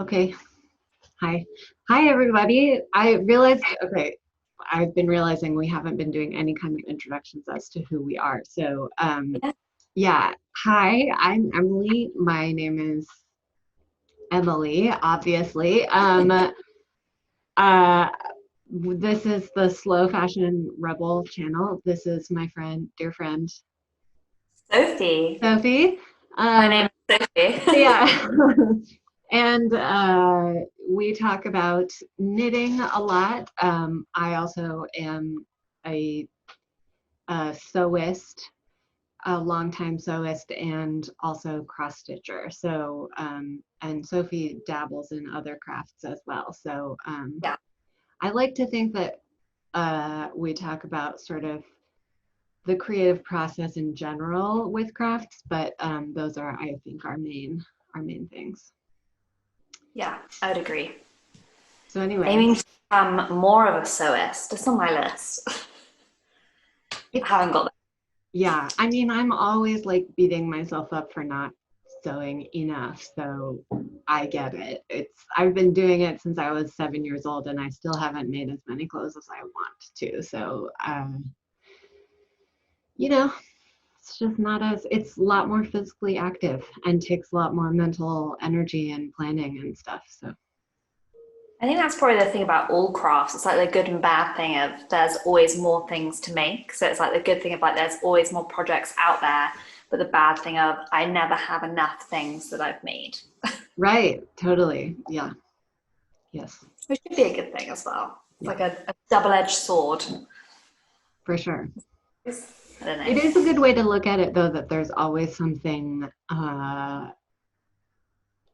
Okay. Hi. Hi, everybody. Okay, I've been realizing we haven't been doing any kind of introductions as to who we are. So, Yeah. yeah. Hi, I'm Emily. My name is Emily, obviously. Uh, this is the Slow Fashion Rebel channel. This is my dear friend, Sophie. Sophie. My Um, name is Sophie. yeah. And we talk about knitting a lot. I also am a, a sewist, a longtime sewist, and also cross stitcher. So, and Sophie dabbles in other crafts as well. So, Yeah, I like to think that we talk about sort of the creative process in general with crafts, but those are, I think, our main things. yeah, I would agree. So anyway, Aiming to become more of a sewist. It's on my list. I it's haven't got that. yeah, I mean, I'm always like beating myself up for not sewing enough, so I get it. I've been doing it since I was 7 years old, and I still haven't made as many clothes as I want to. So, you know, it's just not as it's a lot more physically active and takes a lot more mental energy and planning and stuff. So, I think that's probably the thing about all crafts. It's like the good and bad thing of there's always more things to make. So it's like the good thing of like there's always more projects out there, but the bad thing of I never have enough things that I've made. right, totally, yeah, yes, Which could be a good thing as well. It's yeah, like a double-edged sword. for sure. I don't It know. is a good way to look at it, though, that there's always something on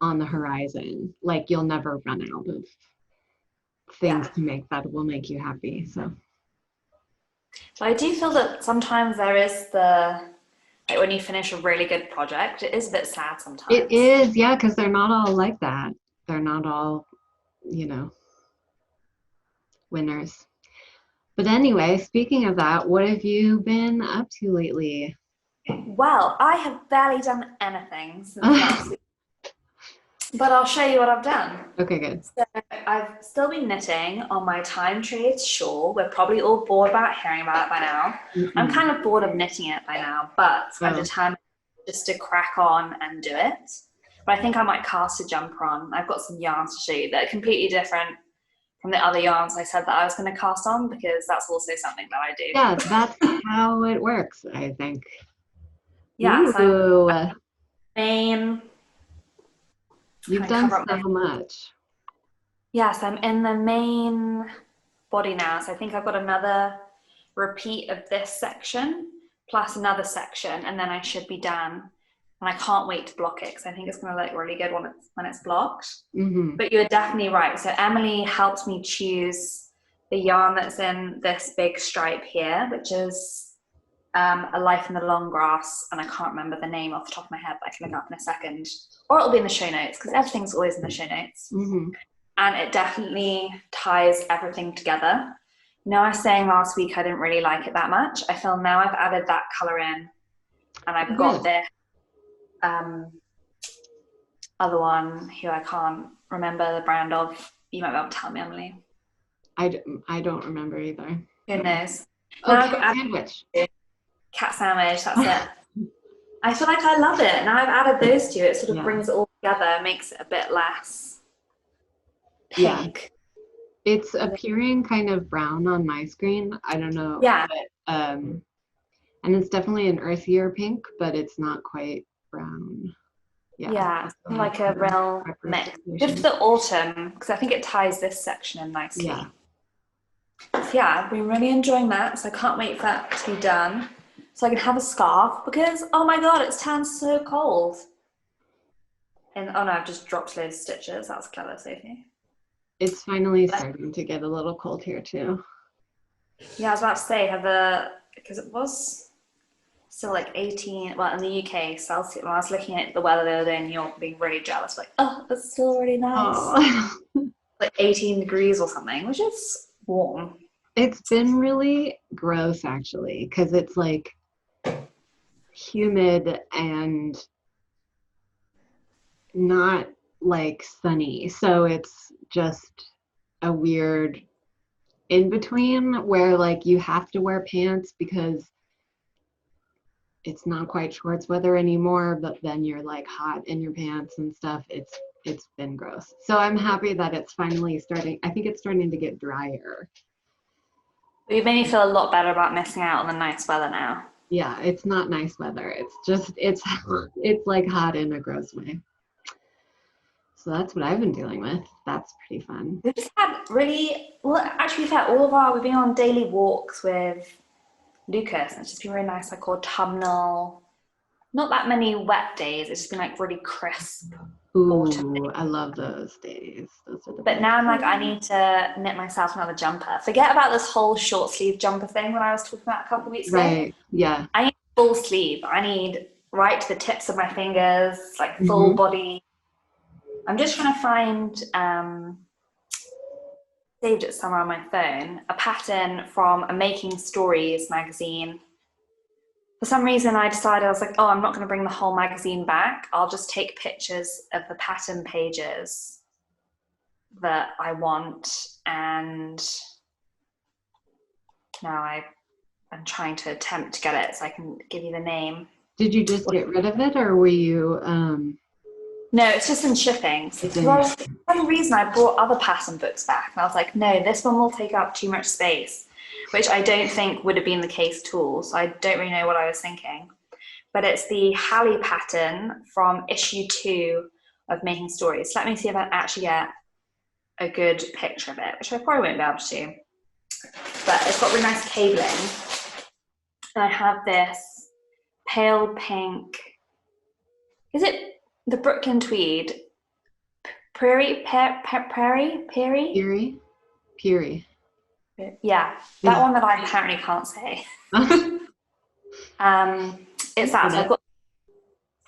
the horizon. Like you'll never run out of things Yeah. to make that will make you happy. So But I do feel that sometimes there is like when you finish a really good project, it is a bit sad it sometimes. is, yeah, because they're not all like that. They're not all, you know, winners. But anyway, speaking of that, what have you been up to lately? Well, I have barely done anything since last week, but I'll show you what I've done. Okay, good. So I've still been knitting on my time trade shawl. We're probably all bored about hearing about it by now. I'm Mm-mm. kind of bored of knitting it by now, but I'm Oh, determined just to crack on and do it. But I think I might cast a jumper on. I've got some yarns to show you that are completely different from the other yarns I said that I was going to cast on because that's also something that I yeah, do. that's how it works, I think. Yeah, so I'm Ooh, main you've kind of done cover up so my much. yes, I'm in the main body now. So I think I've got another repeat of this section plus another section, and then I should be done. And I can't wait to block it because I think it's going to look really good when it's blocked. Mm-hmm. But you're definitely right. So Emily helped me choose the yarn that's in this big stripe here, which is A Life in the Long Grass, and I can't remember the name off the top of my head, but I can look up in a second. Or it'll be in the show notes because everything's always in the show notes. Mm-hmm. And it definitely ties everything together. You know, I was saying last week I didn't really like it that much. I feel now I've added that color in, and I've got Good. this um, other one who I can't remember the brand of. You might be able to tell me, Emily. I don't remember either. Who So. knows? Oh, Now I've cat got sandwich. cat sandwich. That's it. I feel like I love it. Now I've added those two. It sort of Yeah. brings it all together, makes it a bit less Yeah. pink. It's appearing kind of brown on my screen. I don't know, Yeah, but and it's definitely an earthier pink, but it's not quite brown. Yeah. yeah, It's like a a real mix. Good for representation. the autumn because I think it ties this section in Yeah. nicely. So yeah, I've been really enjoying that. So I can't wait for that to be done so I can have a scarf because oh my god, it's turned so cold. And oh no, I've just dropped loads of stitches. That was clever, Sophie. It's finally starting to get a little cold here too. Yeah, I was about to say, have the because it was still like 18, well, in the UK, Celsius, when I was looking at the weather the other day in New York, being really jealous, like, oh, it's still really nice. Oh, Like 18 degrees or something, which is warm. it's been really gross actually, because it's like humid and not like sunny. So it's just a weird in between where like you have to wear pants because it's not quite shorts weather anymore, but then you're like hot in your pants and stuff. It's been gross. So I'm happy that it's finally starting. I think it's starting to get drier. You made me feel a lot better about missing out on the nice weather now. Yeah, it's not nice weather. It's just it's like hot in a gross way. So that's what I've been dealing with. That's pretty fun. We've just had really, well, actually, we've been on daily walks with Lucas, and it's just been really nice, like autumnal, not that many wet days. It's just been like really crisp autumn days. Ooh, I love those days. Those are the But best. now I'm like, I need to knit myself another jumper. Forget about this whole short sleeve jumper thing when I was talking about a couple of weeks ago. Right. Yeah. I need full sleeve. I need right to the tips of my fingers, like full Mm-hmm. body. I'm just trying to find, saved it somewhere on my phone, a pattern from a Making Stories magazine. For some reason, I decided, I was like, oh, I'm not going to bring the whole magazine back. I'll just take pictures of the pattern pages that I want. And now I'm trying to attempt to get it so I can give you the name. Did you just get rid of it or were you No, it's just in shipping. For some reason, I brought other pattern books back, and I was like, no, this one will take up too much space, which I don't think would have been the case at all. So I don't really know what I was thinking. But it's the Hallie pattern from issue 2 of Making Stories. So let me see if I actually get a good picture of it, which I probably won't be able to. But it's got really nice cabling. And I have this pale pink. Is it the Brooklyn tweed? Prairie? Yeah, that one that I apparently can't say. It's that. So I've got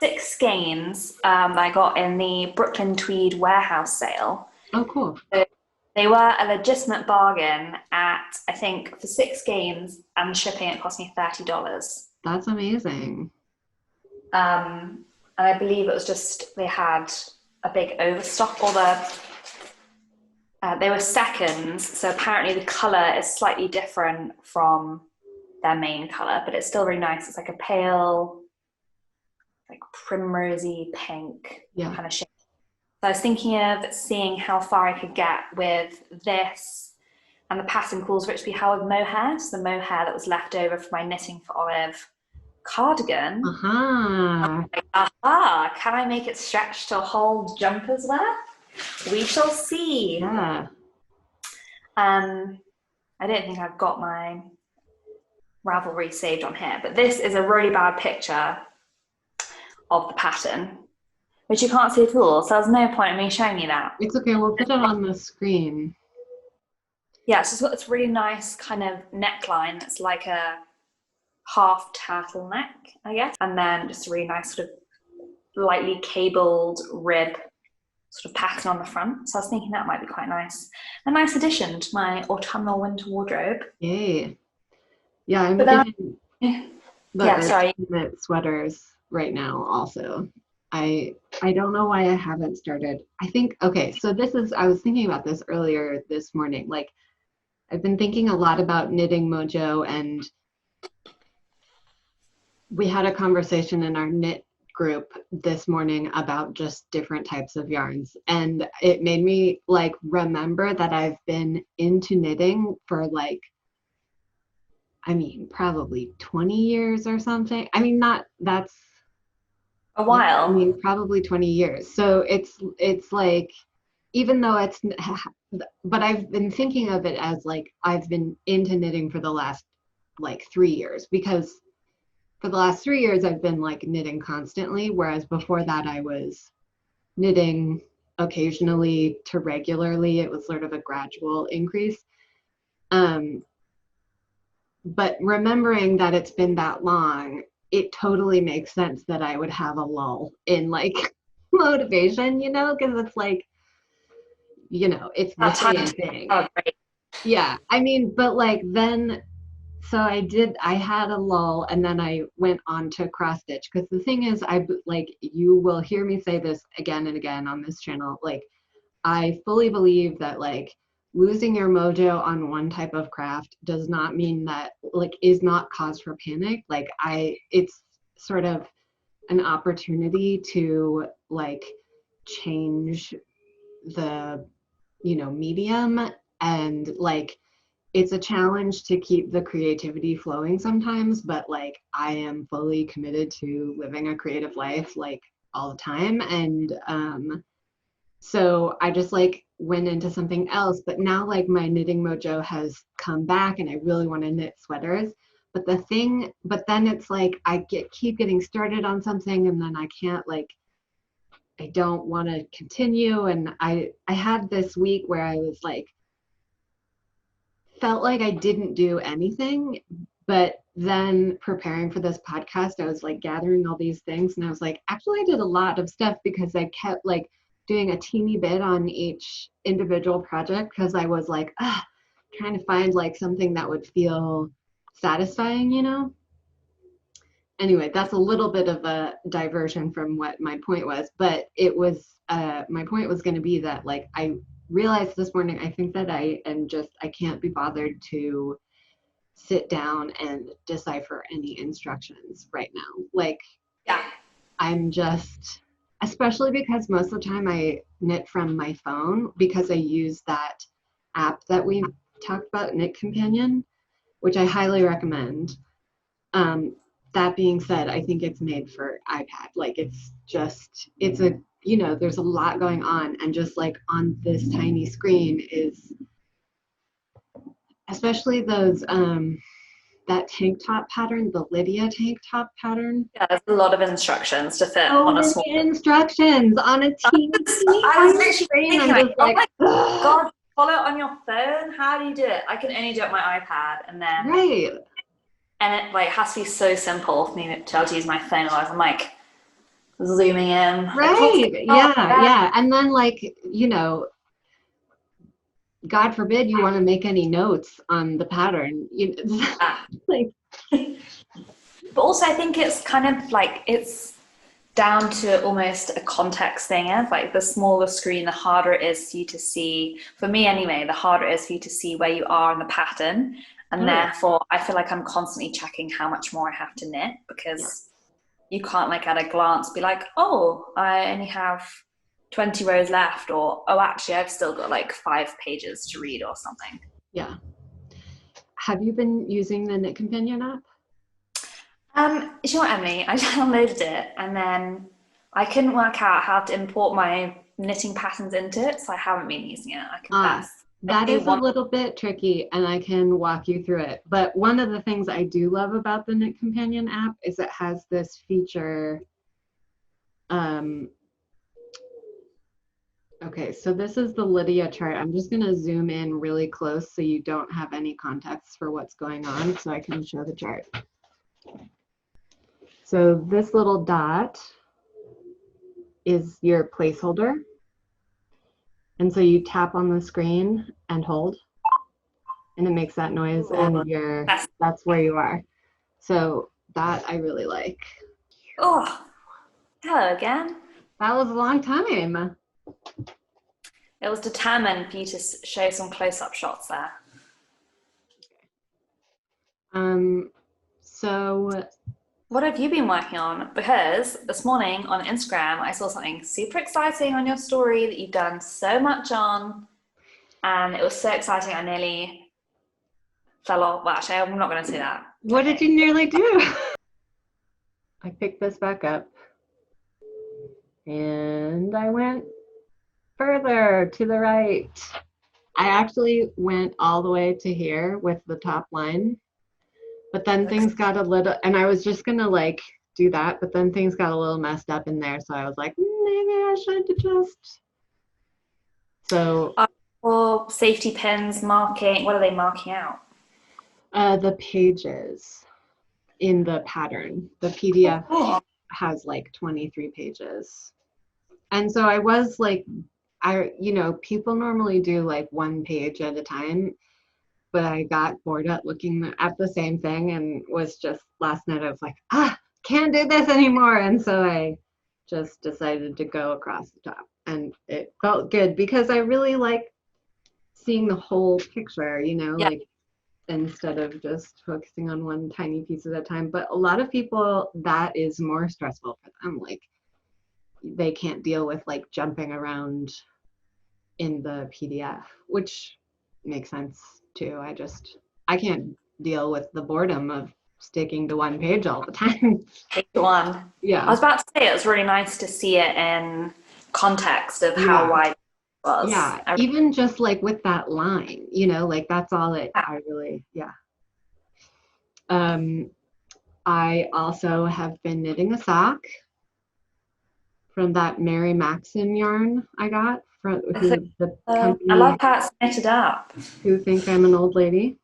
6 skeins that I got in the Brooklyn Tweed warehouse sale. Oh, cool. So they were a legitimate bargain at, I think, for 6 skeins and shipping, it cost me $30. That's amazing. And I believe it was just, they had a big overstock, or they were seconds, so apparently the colour is slightly different from their main colour, but it's still really nice. It's like a pale, like primrosy pink kind of shade. So I was thinking of seeing how far I could get with this, and the pattern calls for it to be held with mohair, so the mohair that was left over from my Knitting for Olive cardigan. Aha, can I make it stretch to hold jumpers worth? We shall see. Yeah. I don't think I've got my Ravelry saved on here, but this is a really bad picture of the pattern, which you can't see at all, so there's no point in me showing you that. It's okay, we'll put it on the screen. Yeah, so it's got this really nice kind of neckline that's like a half turtleneck, I guess, and then just a really nice sort of lightly cabled rib sort of pattern on the front. So I was thinking that might be quite nice. A nice addition to my autumnal winter wardrobe. Yay. Yeah, I'm getting the sweaters right now also. I don't know why I haven't started. I think, okay, so I was thinking about this earlier this morning. Like, I've been thinking a lot about Knitting Mojo, and we had a conversation in our knit group this morning about just different types of yarns, and it made me like remember that I've been into knitting for like, I mean, probably 20 years or something. I mean, that's a while. I mean, probably 20 years. So it's like, even though but I've been thinking of it as like I've been into knitting for the last like 3 years, because for the last 3 years, I've been like knitting constantly, whereas before that I was knitting occasionally to regularly. It was sort of a gradual increase. But remembering that it's been that long, it totally makes sense that I would have a lull in like motivation, you know, because it's like, you know, it's the same thing. Oh, great. Yeah, I mean, but like then so I had a lull and then I went on to cross stitch because the thing is, like, you will hear me say this again and again on this channel. Like, I fully believe that like losing your mojo on one type of craft does not mean that like is not cause for panic. Like it's sort of an opportunity to like change the, medium, and like it's a challenge to keep the creativity flowing sometimes, but like I am fully committed to living a creative life like all the time. And so I just like went into something else, but now like my knitting mojo has come back and I really want to knit sweaters. But then it's like keep getting started on something and then I can't like, I don't want to continue. And I had this week where I was like, felt like I didn't do anything, but then preparing for this podcast, I was like gathering all these things and I was like, actually I did a lot of stuff because I kept like doing a teeny bit on each individual project because I was like, trying to find like something that would feel satisfying. Anyway, that's a little bit of a diversion from what my point was, but it was, my point was going to be that like I realized this morning, I think that I can't be bothered to sit down and decipher any instructions right now. Like, Yeah. I'm just, especially because most of the time I knit from my phone because I use that app that we talked about, Knit Companion, which I highly recommend. That being said, I think it's made for iPad. Like there's a lot going on, and just like on this tiny screen is, especially those that tank top pattern, the Lydia tank top pattern. Yeah, there's a lot of instructions to fit So on a many small. instructions on a teeny I was literally screen. thinking, I'm just like, oh my God, follow it on your phone. How do you do it? I can only do it on my iPad, and then right. and it like has to be so simple for me to be able to use my phone. Otherwise, I'm like zooming in. Right. Oh, Yeah. And then like, God forbid you want to make any notes on the pattern. Like, but also I think it's kind of like it's down to almost a context thing of like the smaller screen, the harder it is for you to see, for me anyway, the harder it is for you to see where you are in the pattern. And therefore I feel like I'm constantly checking how much more I have to knit because you can't like at a glance be like, oh, I only have 20 rows left, or oh, actually I've still got like 5 pages to read or something. Yeah. Have you been using the Knit Companion app? You know what, Emily? I downloaded it and then I couldn't work out how to import my knitting patterns into it, so I haven't been using it. I confess. That is a little bit tricky, and I can walk you through it. But one of the things I do love about the Knit Companion app is it has this feature. Okay, so this is the Lydia chart. I'm just going to zoom in really close so you don't have any context for what's going on, so I can show the chart. So this little dot is your placeholder. And so you tap on the screen and hold, and it makes that noise, and that's where you are. So that I really like. Oh, hello again. That was a long time. It was determined for you to show some close-up shots there. So what have you been working on? Because this morning on Instagram, I saw something super exciting on your story that you've done so much on. And it was so exciting, I nearly fell off. Well, actually, I'm not going to say that. What did you nearly do? I picked this back up. And I went further to the right. I actually went all the way to here with the top line. But then things got a little, and I was just gonna like do that, but then things got a little messed up in there. So I was like, maybe I should adjust. So. Or safety pins marking, what are they marking out? The pages in the pattern. The PDF has like 23 pages. And so I was like, people normally do like one page at a time. but I got bored at looking at the same thing and was just last night I was like, can't do this anymore. And so I just decided to go across the top, and it felt good because I really like seeing the whole picture, you know, Yeah. like instead of just focusing on one tiny piece at a time. But a lot of people, that is more stressful for them. Like they can't deal with like jumping around in the PDF, which makes sense too. I can't deal with the boredom of sticking to one page all the time. Page one. I Yeah. was about to say it was really nice to see it in context of how Yeah. wide it was. Yeah. Even just like with that line, you know, like that's all it, I really, yeah. Um, I also have been knitting a sock from that Mary Maxon yarn I got from who the I love company how it's knitted up. who think I'm an old lady.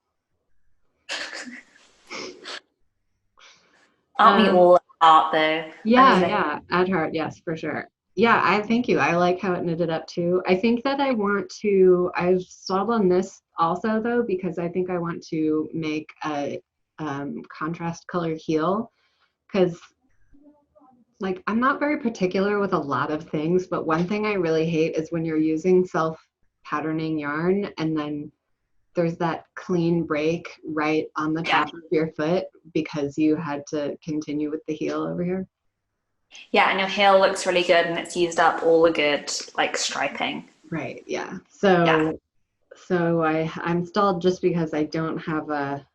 Aren't we all art though? Yeah, at heart, yes, for sure. Yeah, I thank you. I like how it knitted up too. I think that I've stalled on this also though, because I think I want to make a contrast colored heel, because like I'm not very particular with a lot of things, but one thing I really hate is when you're using self-patterning yarn and then there's that clean break right on the top of your foot because you had to continue with the heel over here. Yeah, and your heel looks really good and it's used up all the good like striping. Right, yeah. So I'm stalled just because I don't have a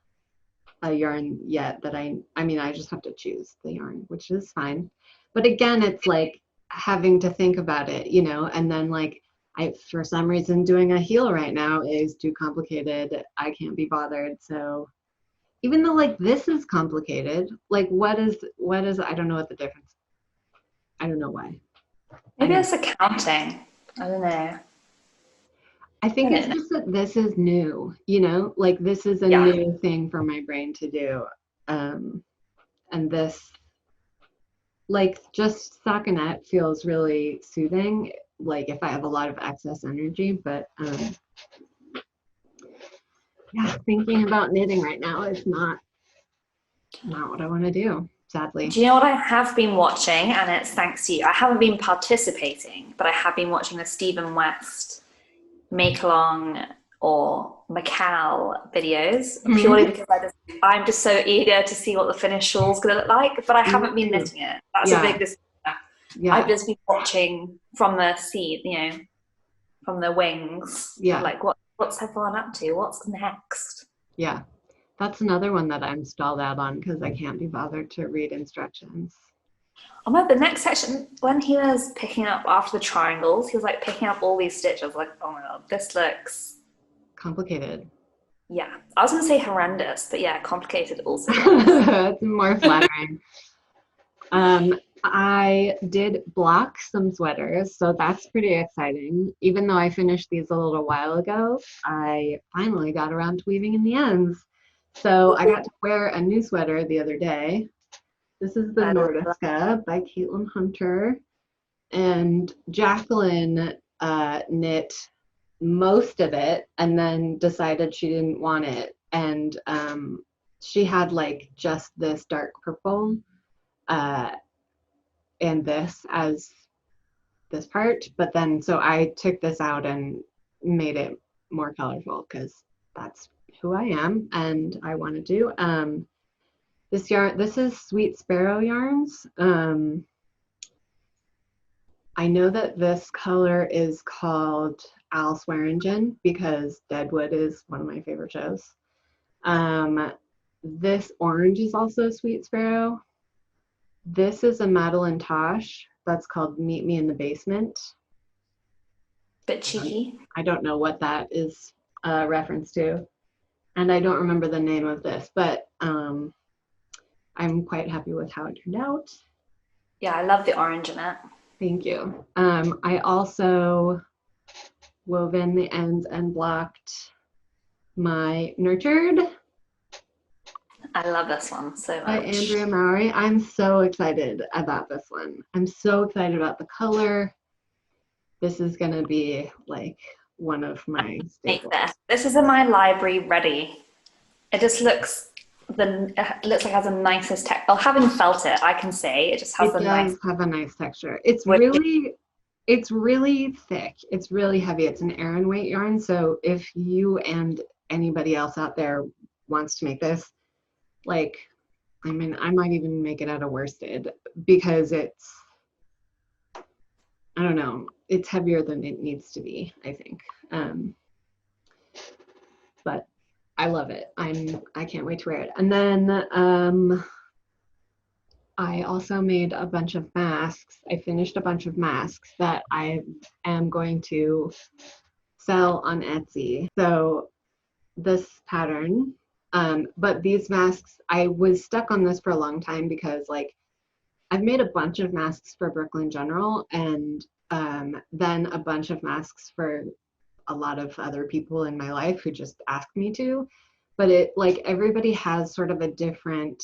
yarn yet that I mean I just have to choose the yarn, which is fine. But again, it's like having to think about it, you know, and then like I for some reason doing a heel right now is too complicated. I can't be bothered. So even though like this is complicated, like what is I don't know what the difference. I don't know why. Maybe it's accounting. I don't know. I think it's just that this is new, you know, like this is a new thing for my brain to do. And this, like just stockinette feels really soothing, like if I have a lot of excess energy, but yeah, thinking about knitting right now is not what I want to do, sadly. Do you know what I have been watching? And it's thanks to you. I haven't been participating, but I have been watching the Stephen West make along or Macau videos purely because I'm just so eager to see what the finished shawl is going to look like, but I haven't been knitting it. That's a big disclaimer. I've just been watching from the seat, you know, from the wings. Yeah. Like what's everyone up to? What's next? Yeah. That's another one that I'm stalled out on because I can't be bothered to read instructions. Oh my, the next section, when he was picking up after the triangles, he was like picking up all these stitches. Like, oh my god, this looks complicated. Yeah, I was gonna say horrendous, but yeah, complicated also. It's more flattering. I did block some sweaters, so that's pretty exciting. Even though I finished these a little while ago, I finally got around to weaving in the ends. So I got to wear a new sweater the other day. This is the Nordiska by Caitlin Hunter. And Jacqueline knit most of it and then decided she didn't want it. And she had like just this dark purple and this as this part. But then so I took this out and made it more colorful because that's who I am and I want to do. This yarn, this is Sweet Sparrow yarns. I know that this color is called Al Swearingen because Deadwood is one of my favorite shows. This orange is also Sweet Sparrow. This is a Madeline Tosh that's called Meet Me in the Basement. Bit cheeky. I don't know what that is a reference to. And I don't remember the name of this, but I'm quite happy with how it turned out. Yeah, I love the orange in it. Thank you. I also wove in the ends and blocked my Nurtured. I love this one so much. By Andrea Mowry. I'm so excited about this one. I'm so excited about the color. This is gonna be like one of my Make staples. this. This is in my library ready. It just looks it looks like it has the nicest texture. Having felt it, I can say it just has It the nice. does have a nice texture. It's really thick. It's really heavy. It's an Aran weight yarn. So if you and anybody else out there wants to make this, like, I mean, I might even make it out of worsted because it's, I don't know, it's heavier than it needs to be, I think. But I love it. I can't wait to wear it. And then I also made a bunch of masks. I finished a bunch of masks that I am going to sell on Etsy. So this pattern, but these masks, I was stuck on this for a long time because like I've made a bunch of masks for Brooklyn General and then a bunch of masks for a lot of other people in my life who just asked me to, but it like everybody has sort of a different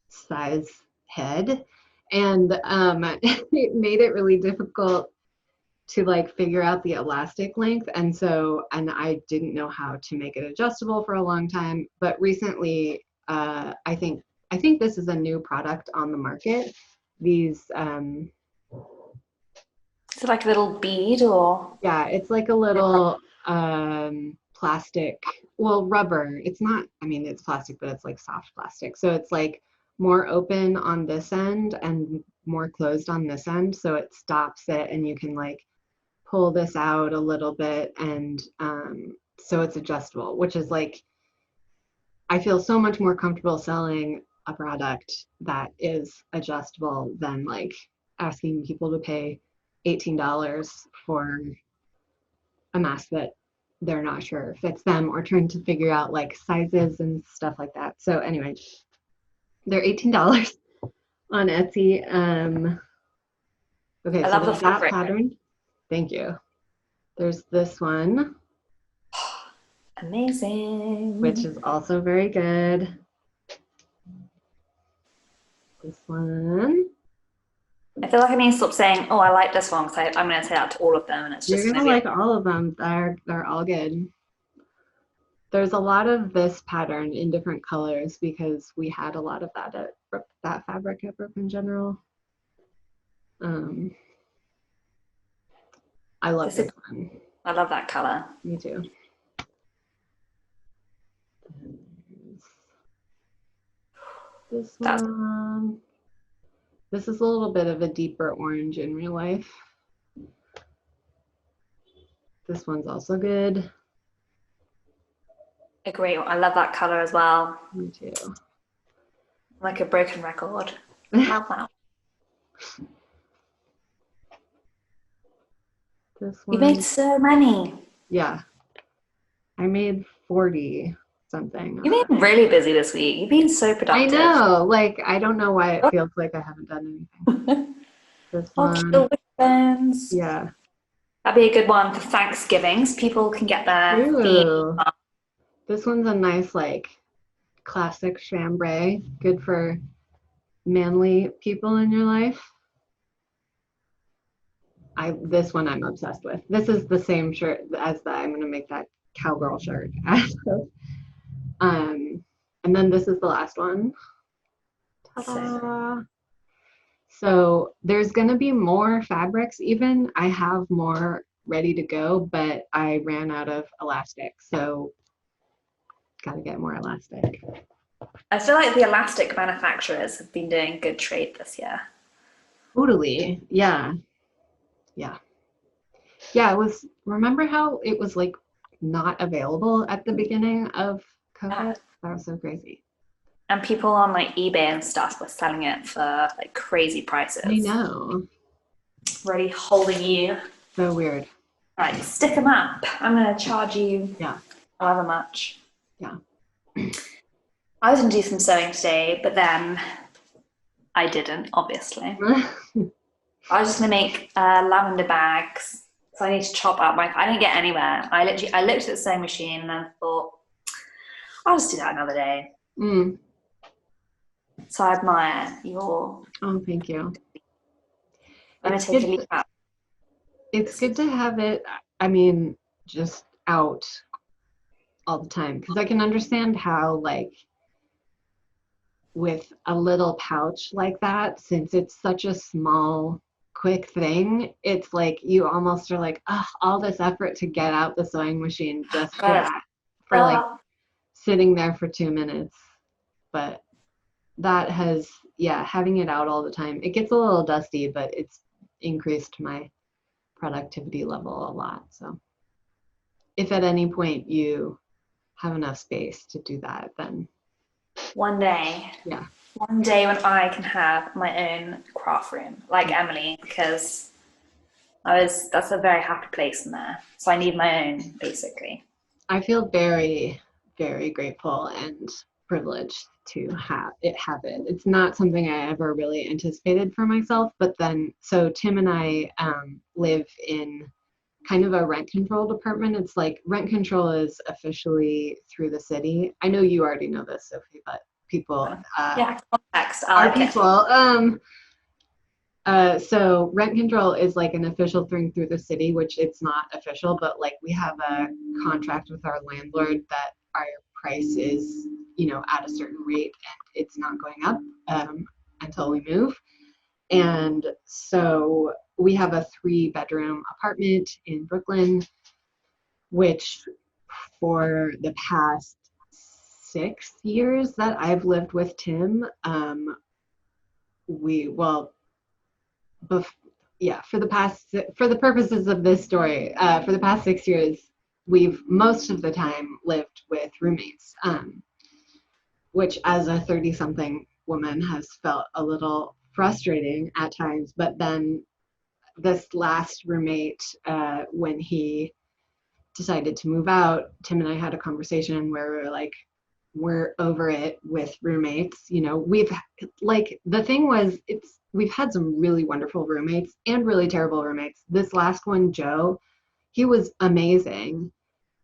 size head and it made it really difficult to like figure out the elastic length, and I didn't know how to make it adjustable for a long time, but recently I think this is a new product on the market. These Is it like a little bead or? yeah, it's like a little plastic, well, rubber. It's not, I mean, it's plastic, but it's like soft plastic. So it's like more open on this end and more closed on this end. So it stops it and you can like pull this out a little bit and so it's adjustable, which is like, I feel so much more comfortable selling a product that is adjustable than like asking people to pay $18 for a mask that they're not sure fits them or trying to figure out like sizes and stuff like that. So anyway, they're $18 on Etsy. Okay, I so love the there's that fabric. pattern. Thank you. There's this one, Amazing. which is also very good. This one. I feel like I need to stop saying, "Oh, I like this one," because I'm going to say that to all of them, and it's You're just gonna going to be. like all of them. They're all good. There's a lot of this pattern in different colors because we had a lot of that at that fabric at Brooklyn General. I love this one. I love that color. Me too. This one. This is a little bit of a deeper orange in real life. This one's also good. A great one. I love that color as well. Me too. Like a broken record. Wow. This You one. made so many. Yeah. I made 40 something. You've been really busy this week. You've been so productive. I know. Like, I don't know why it feels like I haven't done anything. This one. Kill with bones. Yeah. That'd be a good one for Thanksgivings. People can get their Ooh. This one's a nice, like, classic chambray. Good for manly people in your life. This one I'm obsessed with. This is the same shirt as I'm gonna make that cowgirl shirt. And then this is the last one. Ta-da. So there's gonna be more fabrics even. I have more ready to go, but I ran out of elastic, so gotta get more elastic. I feel like the elastic manufacturers have been doing good trade this year. Totally. Yeah. Yeah. Yeah, it was, remember how it was like not available at the beginning of COVID? That was so crazy. And people on like eBay and stuff were selling it for like crazy prices. I know. Really holding you. So weird. Right, stick them up. I'm gonna charge you however much. Yeah. I was gonna do some sewing today, but then I didn't, obviously. I was just gonna make lavender bags. So I need to chop up I didn't get anywhere. I looked at the sewing machine and I thought, I'll just do that another day. Mm. So I admire your. Oh, thank you. I'm gonna take a leaf out. It's good to have it. I mean, just out all the time, because I can understand how, like, with a little pouch like that, since it's such a small, quick thing, it's like you almost are like, oh, all this effort to get out the sewing machine just for that, for like sitting there for 2 minutes. But that has, yeah, having it out all the time, it gets a little dusty, but it's increased my productivity level a lot. So if at any point you have enough space to do that, then one day, yeah, one day when I can have my own craft room, like Emily, because that's a very happy place in there. So I need my own, basically. I feel very, very grateful and privileged to have it. It's not something I ever really anticipated for myself, but then, so Tim and I live in kind of a rent controlled apartment. It's like rent control is officially through the city. I know you already know this, Sophie, but people, yeah, context. our people, so rent control is like an official thing through the city, which it's not official, but like we have a contract with our landlord that our price is, you know, at a certain rate and it's not going up until we move. And so we have a 3-bedroom apartment in Brooklyn, which for the past 6 years that I've lived with Tim, for the purposes of this story, for the past 6 years, we've most of the time lived with roommates, which as a 30-something woman has felt a little frustrating at times. But then this last roommate, when he decided to move out, Tim and I had a conversation where we were like, we're over it with roommates. You know, we've like, the thing was, we've had some really wonderful roommates and really terrible roommates. This last one, Joe, he was amazing.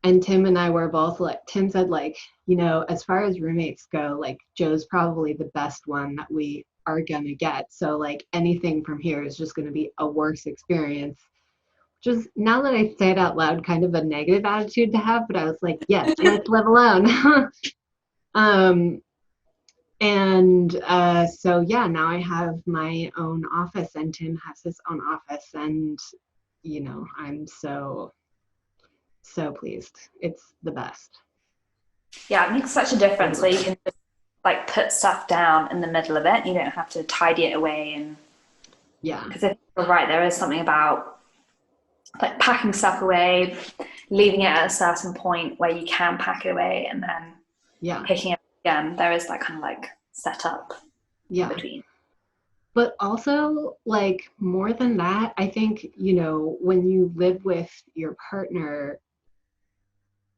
And Tim and I were both like, Tim said, like, you know, as far as roommates go, like, Joe's probably the best one that we are gonna get. So like anything from here is just gonna be a worse experience. Just now that I say it out loud, kind of a negative attitude to have, but I was like, yes, let's live alone. So yeah, now I have my own office and Tim has his own office, and you know, I'm so pleased. It's the best. Yeah, it makes such a difference where you can just like put stuff down in the middle of it. You don't have to tidy it away, and yeah, because if you're right, there is something about like packing stuff away, leaving it at a certain point where you can pack it away, and then picking it up again. There is that kind of like setup between. But also, like, more than that, I think, you know, when you live with your partner,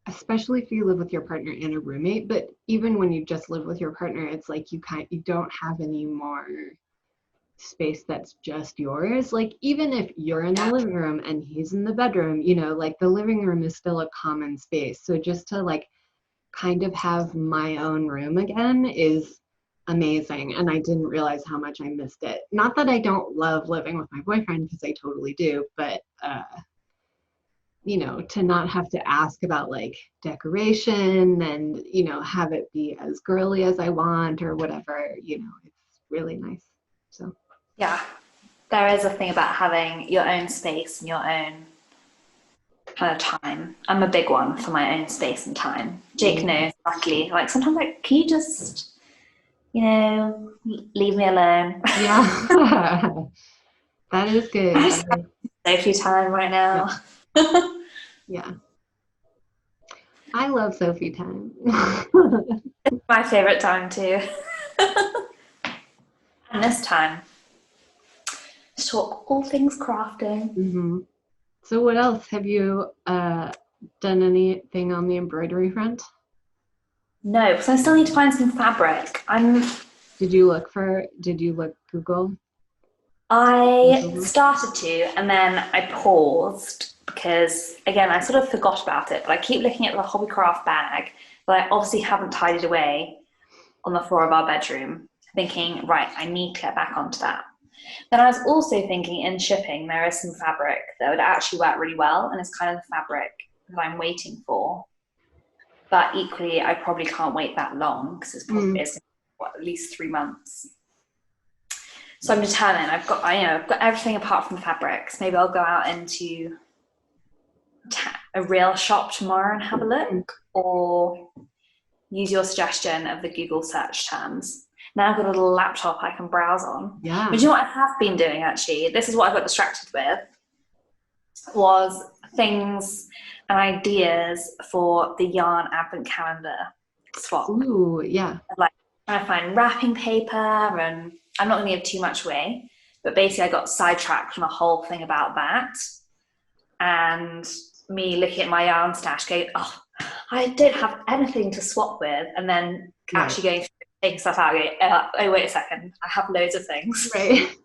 especially if you live with your partner and a roommate, but even when you just live with your partner, it's like you don't have any more space that's just yours. Like, even if you're in the living room and he's in the bedroom, you know, like the living room is still a common space. So just to like kind of have my own room again is amazing. And I didn't realize how much I missed it. Not that I don't love living with my boyfriend, because I totally do, but you know, to not have to ask about like decoration and, you know, have it be as girly as I want or whatever, you know, it's really nice. So yeah, there is a thing about having your own space and your own kind of time. I'm a big one for my own space and time. Jake knows exactly. Like sometimes, like, can you just, you know, leave me alone? Yeah, that is good. I just have Sophie time right now. Yeah. I love Sophie time. It's my favorite time too. And this time, let's talk all things crafting. Mm-hmm. So what else? Have you done anything on the embroidery front? No, because I still need to find some fabric. Did you look Google? I started to, and then I paused because, again, I sort of forgot about it, but I keep looking at the Hobbycraft bag that I obviously haven't tidied away on the floor of our bedroom, thinking, right, I need to get back onto that. Then I was also thinking in shipping, there is some fabric that would actually work really well, and it's kind of the fabric that I'm waiting for. But equally, I probably can't wait that long because it's at least 3 months. So I'm determined. I've got everything apart from the fabrics. Maybe I'll go out into a real shop tomorrow and have a look, or use your suggestion of the Google search terms. Now I've got a little laptop I can browse on. Yeah. But you know what I have been doing, actually? This is what I got distracted with, was things and ideas for the yarn advent calendar swap. Ooh, yeah. Like trying to find wrapping paper, and I'm not going to give too much away, but basically I got sidetracked from a whole thing about that. And me looking at my yarn stash going, oh, I don't have anything to swap with, and then actually going through, taking stuff out, going, oh, wait a second, I have loads of things. Right.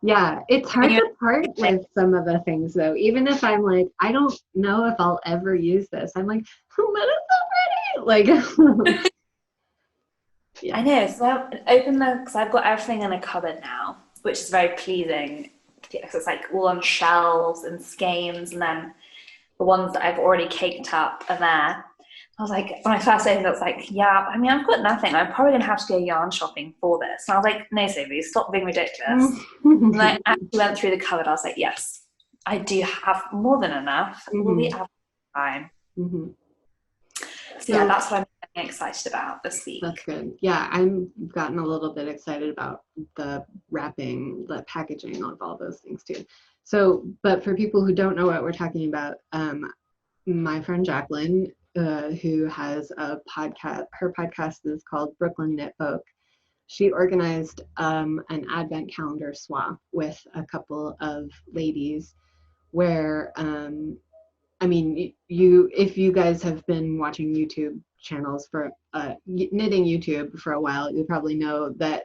Yeah, it's hard to part with some of the things, though. Even if I'm like, I don't know if I'll ever use this, I'm like, oh, but it's so pretty. Like, yeah. I know. So I open because I've got everything in a cupboard now, which is very pleasing. Because it's like all on shelves and skeins, and then the ones that I've already caked up are there. I was like, when I first opened it, I was like, yeah, I mean, I've got nothing. I'm probably going to have to go yarn shopping for this. And I was like, no, Sophie, stop being ridiculous. And I actually went through the cupboard. I was like, yes, I do have more than enough. We'll be out of time. So yeah, that's what I'm excited about this week. That's good. Yeah, I'm gotten a little bit excited about the wrapping, the packaging of all those things too. So, but for people who don't know what we're talking about, my friend Jacqueline, who has a podcast, her podcast is called Brooklyn Knit Folk. She organized an advent calendar swap with a couple of ladies where, I mean, if you guys have been watching YouTube channels for knitting YouTube for a while, you probably know that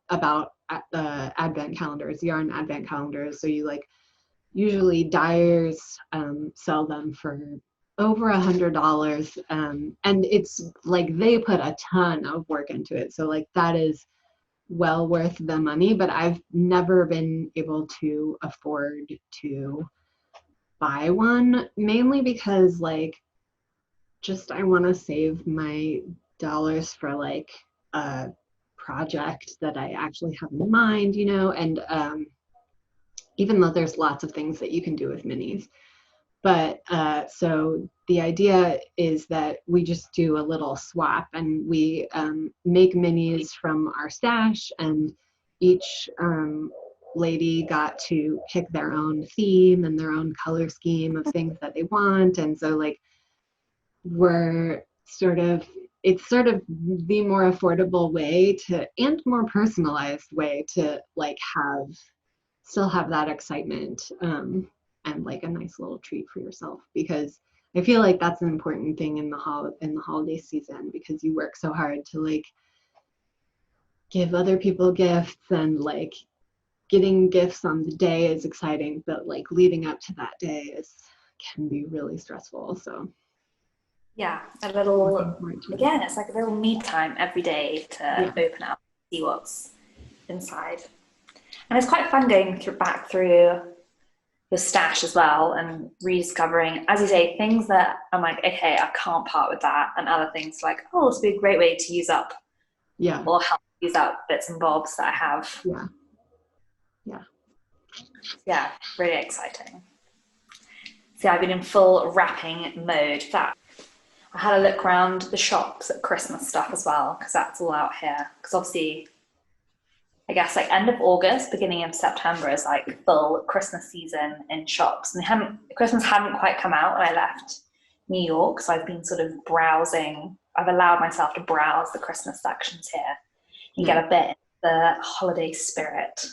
about advent calendars, yarn advent calendars. So you like, usually dyers sell them for over $100, and it's like they put a ton of work into it, so like that is well worth the money, but I've never been able to afford to buy one, mainly because like just I want to save my dollars for like a project that I actually have in mind, you know, and even though there's lots of things that you can do with minis. But so the idea is that we just do a little swap, and we make minis from our stash, and each lady got to pick their own theme and their own color scheme of things that they want. And so like it's sort of the more affordable way to, and more personalized way to like still have that excitement and like a nice little treat for yourself, because I feel like that's an important thing in the holiday season, because you work so hard to like give other people gifts, and like getting gifts on the day is exciting, but like leading up to that day can be really stressful. So yeah, a little, again, it's like a little me time every day to open up, see what's inside. And it's quite fun going back through the stash as well and rediscovering, as you say, things that I'm like, okay, I can't part with that, and other things like, oh, this would be a great way to use up, or help use up bits and bobs that I have. Yeah, really exciting. So I've been in full wrapping mode. That I had a look around the shops at Christmas stuff as well, because that's all out here. Because obviously, I guess like end of August, beginning of September is like full Christmas season in shops, and Christmas hadn't quite come out when I left New York, so I've been sort of browsing. I've allowed myself to browse the Christmas sections here and get a bit in the holiday spirit.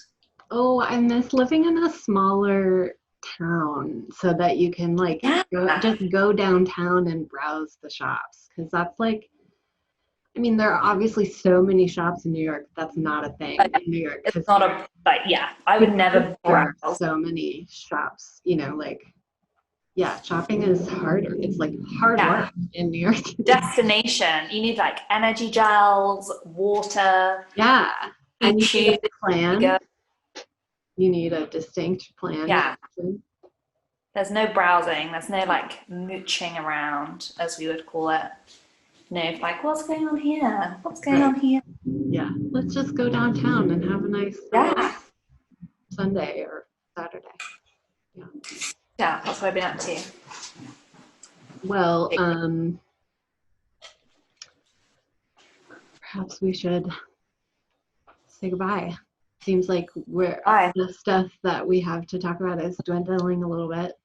Oh, I miss living in a smaller town so that you can like just go downtown and browse the shops, because that's like, I mean, there are obviously so many shops in New York. That's not a thing in New York. It's not a, like, I would never browse. So many shops, you know, like, shopping is harder. It's like hard work in New York. Destination. You need like energy gels, water. Yeah. And you need a plan. You need a distinct plan. Yeah. There's no browsing. There's no like mooching around, as we would call it. No, like what's going on here? What's going Right. on here? Yeah. Let's just go downtown and have a nice Yeah, Sunday or Saturday. yeah. That's what I've been up to. Well, perhaps we should say goodbye. Seems like Bye. the stuff that we have to talk about is dwindling a little bit.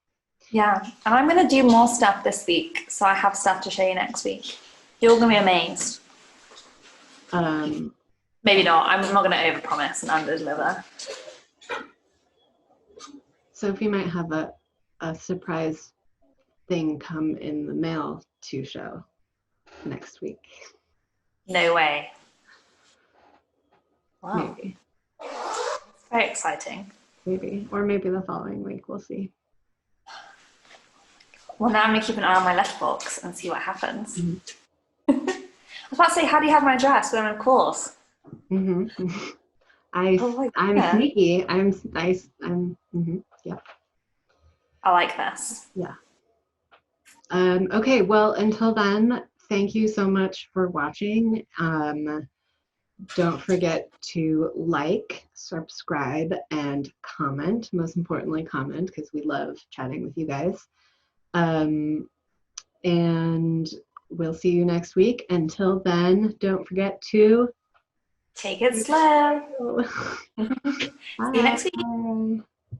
Yeah, and I'm gonna do more stuff this week, so I have stuff to show you next week. You're gonna be amazed. Maybe not. I'm not gonna overpromise and underdeliver. Sophie might have a surprise thing come in the mail to show next week. No way. Wow. Maybe. It's very exciting. Maybe. Or maybe the following week. We'll see. Well, now I'm gonna keep an eye on my letterbox and see what happens. Mm-hmm. I was about to say, how do you have my address? But of course. Mm-hmm. Oh, I'm sneaky. Yeah. I like this. Yeah. Okay, well, until then, thank you so much for watching. Don't forget to like, subscribe, and comment. Most importantly, comment, because we love chatting with you guys. And we'll see you next week. Until then, don't forget to take it slow. see See you next week.